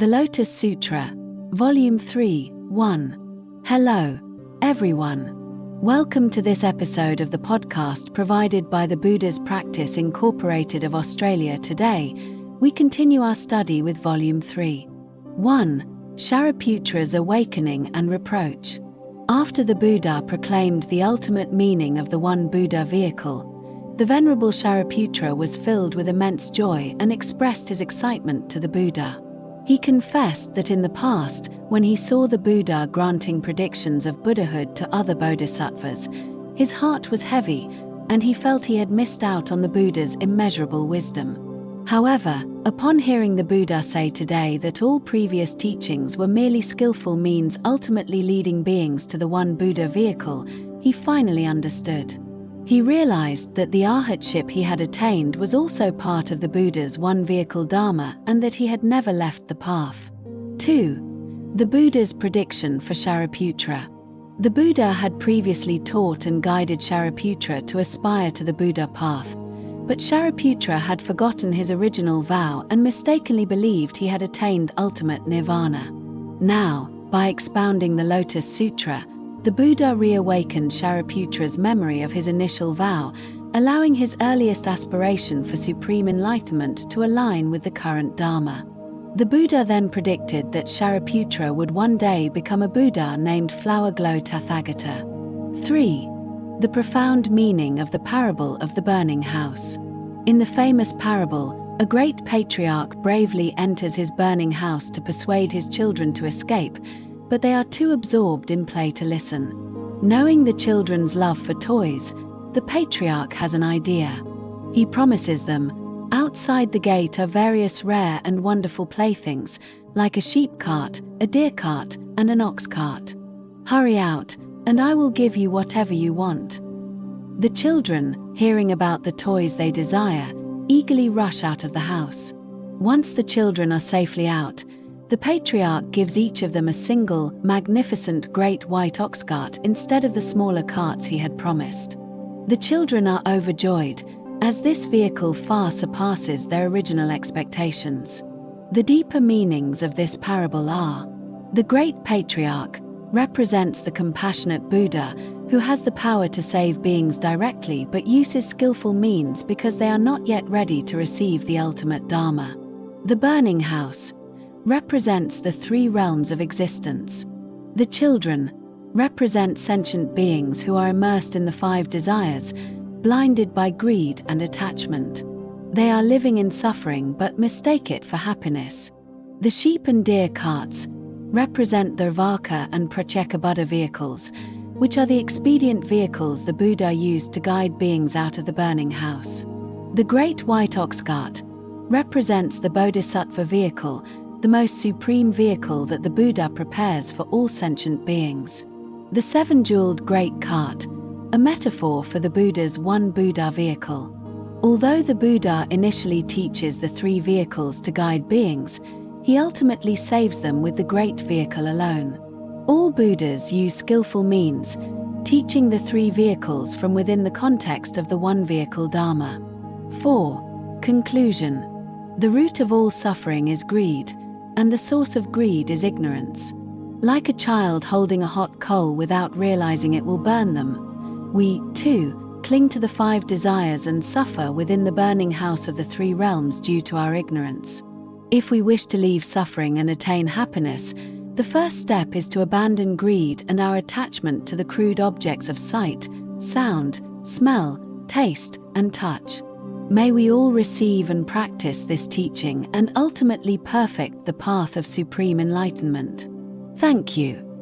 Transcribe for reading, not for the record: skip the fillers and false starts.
The Lotus Sutra, Volume 3, 1. Hello, everyone. Welcome to this episode of the podcast provided by the Buddha's Practice Incorporated of Australia. Today, we continue our study with Volume 3. 1. Shariputra's Awakening and Reproach. After the Buddha proclaimed the ultimate meaning of the One Buddha vehicle, the Venerable Shariputra was filled with immense joy and expressed his excitement to the Buddha. He confessed that in the past, when he saw the Buddha granting predictions of Buddhahood to other bodhisattvas, his heart was heavy, and he felt he had missed out on the Buddha's immeasurable wisdom. However, upon hearing the Buddha say today that all previous teachings were merely skillful means ultimately leading beings to the One Buddha vehicle, he finally understood. He realized that the arhatship he had attained was also part of the Buddha's one vehicle Dharma and that he had never left the path. 2. The Buddha's prediction for Shariputra. The Buddha had previously taught and guided Shariputra to aspire to the Buddha path, but Shariputra had forgotten his original vow and mistakenly believed he had attained ultimate nirvana. Now, by expounding the Lotus Sutra, the Buddha reawakened Shariputra's memory of his initial vow, allowing his earliest aspiration for supreme enlightenment to align with the current Dharma. The Buddha then predicted that Shariputra would one day become a Buddha named Flower Glow Tathagata. 3. The profound meaning of the parable of the burning house. In the famous parable, a great patriarch bravely enters his burning house to persuade his children to escape, but they are too absorbed in play to listen. Knowing the children's love for toys, the patriarch has an idea. He promises them, outside the gate are various rare and wonderful playthings, like a sheep cart, a deer cart, and an ox cart. Hurry out, and I will give you whatever you want. The children, hearing about the toys they desire, eagerly rush out of the house. Once the children are safely out, the patriarch gives each of them a single, magnificent great white ox cart instead of the smaller carts he had promised. The children are overjoyed, as this vehicle far surpasses their original expectations. The deeper meanings of this parable are: the great patriarch represents the compassionate Buddha, who has the power to save beings directly but uses skillful means because they are not yet ready to receive the ultimate Dharma. The burning house represents the three realms of existence. The children represent sentient beings who are immersed in the five desires, blinded by greed and attachment. They are living in suffering but mistake it for happiness. The sheep and deer carts represent the Vaka and Pratyekabuddha vehicles, which are the expedient vehicles the Buddha used to guide beings out of the burning house. The great white ox cart represents the Bodhisattva vehicle, the most supreme vehicle that the Buddha prepares for all sentient beings. The seven-jeweled great cart, a metaphor for the Buddha's one Buddha vehicle. Although the Buddha initially teaches the three vehicles to guide beings, he ultimately saves them with the great vehicle alone. All Buddhas use skillful means, teaching the three vehicles from within the context of the one vehicle Dharma. 4. Conclusion. The root of all suffering is greed, and the source of greed is ignorance. Like a child holding a hot coal without realizing it will burn them, we, too, cling to the five desires and suffer within the burning house of the three realms due to our ignorance. If we wish to leave suffering and attain happiness, the first step is to abandon greed and our attachment to the crude objects of sight, sound, smell, taste, and touch. May we all receive and practice this teaching and ultimately perfect the path of supreme enlightenment. Thank you.